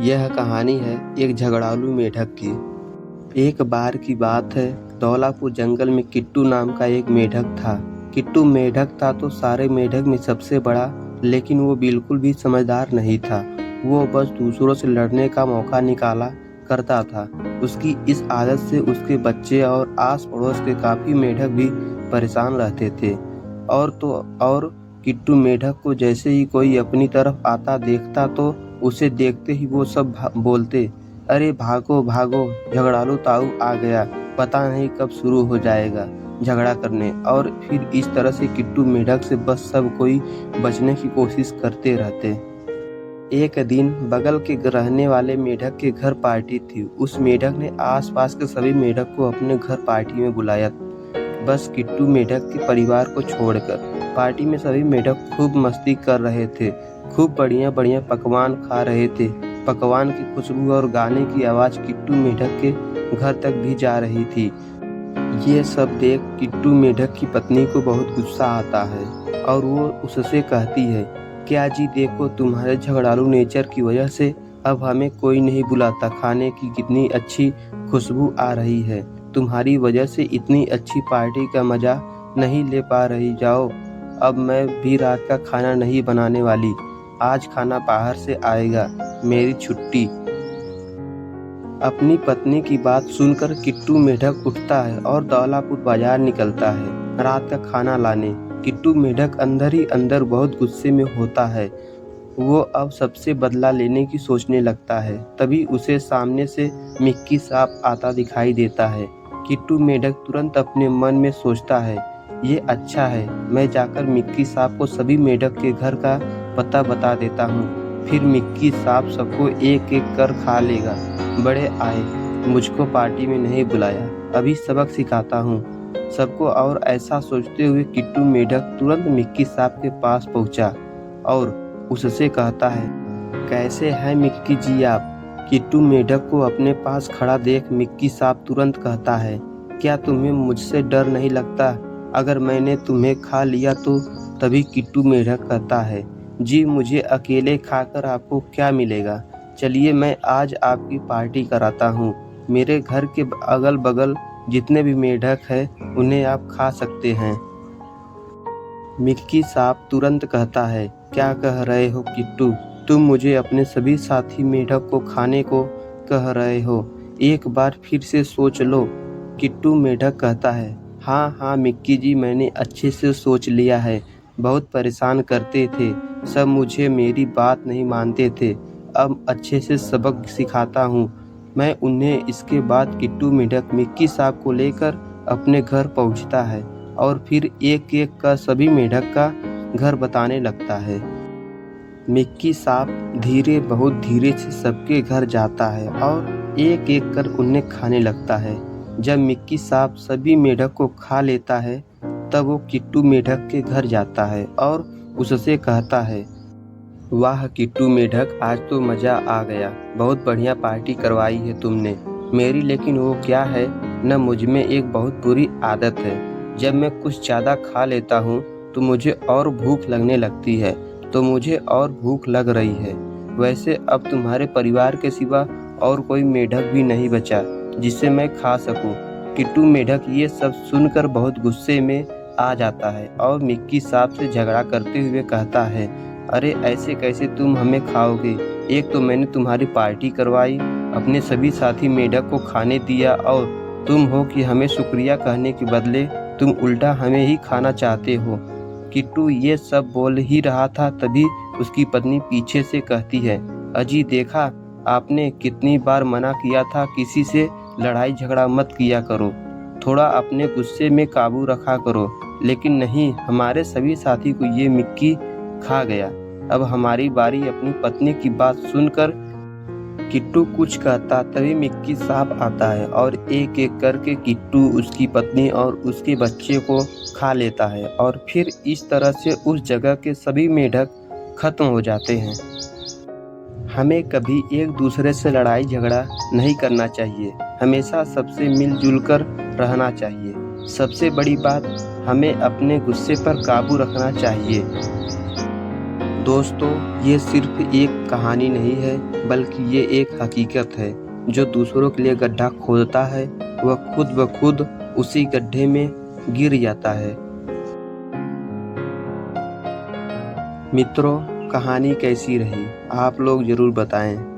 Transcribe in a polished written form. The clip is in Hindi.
यह कहानी है एक झगड़ालू मेढक की। एक बार की बात है, धौलापुर जंगल में किट्टू नाम का एक मेढक था। किट्टू मेढक था तो सारे मेढक में सबसे बड़ा, लेकिन वो बिल्कुल भी समझदार नहीं था। वो बस दूसरों से लड़ने का मौका निकाला करता था। उसकी इस आदत से उसके बच्चे और आस पड़ोस के काफी मेढक भी परेशान रहते थे। और किट्टू मेढक को जैसे ही कोई अपनी तरफ आता देखता तो उसे देखते ही वो सब बोलते, अरे भागो भागो, झगड़ालू ताऊ आ गया, पता नहीं कब शुरू हो जाएगा झगड़ा करने। और फिर इस तरह से किट्टू मेढक से बस सब कोई बचने की कोशिश करते रहते। एक दिन बगल के रहने वाले मेढक के घर पार्टी थी। उस मेढक ने आसपास के सभी मेढक को अपने घर पार्टी में बुलाया, बस किट्टू मेढक के परिवार को छोड़कर। पार्टी में सभी मेढक खूब मस्ती कर रहे थे, खूब बढ़िया बढ़िया पकवान खा रहे थे। पकवान की खुशबू और गाने की आवाज़ किट्टू मेढक के घर तक भी जा रही थी। ये सब देख किट्टू मेढक की पत्नी को बहुत गुस्सा आता है और वो उससे कहती है, क्या जी देखो, तुम्हारे झगड़ालू नेचर की वजह से अब हमें कोई नहीं बुलाता। खाने की कितनी अच्छी खुशबू आ रही है, तुम्हारी वजह से इतनी अच्छी पार्टी का मजा नहीं ले पा रही। जाओ, अब मैं भी रात का खाना नहीं बनाने वाली, आज खाना बाहर से आएगा, मेरी छुट्टी। अपनी पत्नी की बात सुनकर किट्टू मेढक उठता है और धौलापुर बाजार निकलता है रात का खाना लाने। किट्टू मेढक अंदर ही अंदर बहुत गुस्से में होता है। वो अब सबसे बदला लेने की सोचने लगता है। तभी उसे सामने से मिक्की सांप आता दिखाई देता है। किट्टू मेढक तुरंत अपने मन में सोचता है, ये अच्छा है, मैं जाकर मिक्की सांप को सभी मेढक के घर का पता बता देता हूँ। फिर मिक्की सांप सबको एक एक कर खा लेगा। बड़े आए, मुझको पार्टी में नहीं बुलाया, अभी सबक सिखाता हूँ सबको। और ऐसा सोचते हुए किट्टू मेढक तुरंत मिक्की सांप के पास पहुँचा और उससे कहता है, कैसे हैं मिक्की जी आप? किट्टू मेढक को अपने पास खड़ा देख मिक्की सांप तुरंत कहता है, क्या तुम्हें मुझसे डर नहीं लगता? अगर मैंने तुम्हें खा लिया तो? तभी किट्टू मेढक कहता है, जी मुझे अकेले खाकर आपको क्या मिलेगा? चलिए मैं आज आपकी पार्टी कराता हूँ। मेरे घर के अगल बगल जितने भी मेढक हैं उन्हें आप खा सकते हैं। मिक्की सांप तुरंत कहता है, क्या कह रहे हो किट्टू? तुम मुझे अपने सभी साथी मेढक को खाने को कह रहे हो? एक बार फिर से सोच लो। किट्टू मेढक कहता है, हाँ हाँ मिक्की जी, मैंने अच्छे से सोच लिया है। बहुत परेशान करते थे सब, मुझे मेरी बात नहीं मानते थे, अब अच्छे से सबक सिखाता हूँ मैं उन्हें। इसके बाद किट्टू मेढक मिक्की सांप को लेकर अपने घर पहुँचता है और फिर एक एक का सभी मेढक का घर बताने लगता है। मिक्की सांप बहुत धीरे से सबके घर जाता है और एक एक कर उन्हें खाने लगता है। जब मिक्की सांप सभी मेढक को खा लेता है तब वो किट्टू मेढक के घर जाता है और उससे कहता है, वाह किट्टू मेढक, आज तो मज़ा आ गया, बहुत बढ़िया पार्टी करवाई है तुमने मेरी। लेकिन वो क्या है न, मुझ में एक बहुत बुरी आदत है, जब मैं कुछ ज़्यादा खा लेता हूँ तो मुझे और भूख लगने लगती है, तो मुझे और भूख लग रही है। वैसे अब तुम्हारे परिवार के सिवा और कोई मेढक भी नहीं बचा जिससे मैं खा सकूं। किट्टू मेढक ये सब सुनकर बहुत गुस्से में आ जाता है और मिक्की सांप से झगड़ा करते हुए कहता है, अरे ऐसे कैसे तुम हमें खाओगे? एक तो मैंने तुम्हारी पार्टी करवाई, अपने सभी साथी मेढक को खाने दिया, और तुम हो कि हमें शुक्रिया कहने के बदले तुम उल्टा हमें ही खाना चाहते हो। किट्टू ये सब बोल ही रहा था, तभी उसकी पत्नी पीछे से कहती है, अजी देखा, आपने कितनी बार मना किया था किसी से लड़ाई झगड़ा मत किया करो, थोड़ा अपने गुस्से में काबू रखा करो। लेकिन नहीं, हमारे सभी साथी को ये मिक्की खा गया। अब हमारी बारी। अपनी पत्नी की बात सुनकर किट्टू कुछ कहता, तभी मिक्की सांप आता है और एक एक करके किट्टू, उसकी पत्नी और उसके बच्चे को खा लेता है। और फिर इस तरह से उस जगह के सभी मेढक खत्म हो जाते हैं। हमें कभी एक दूसरे से लड़ाई झगड़ा नहीं करना चाहिए, हमेशा सबसे मिलजुल कर रहना चाहिए। सबसे बड़ी बात, हमें अपने गुस्से पर काबू रखना चाहिए। दोस्तों, ये सिर्फ एक कहानी नहीं है, बल्कि ये एक हकीकत है। जो दूसरों के लिए गड्ढा खोदता है, वह खुद ब खुद उसी गड्ढे में गिर जाता है। मित्रों, कहानी कैसी रही? आप लोग जरूर बताएं।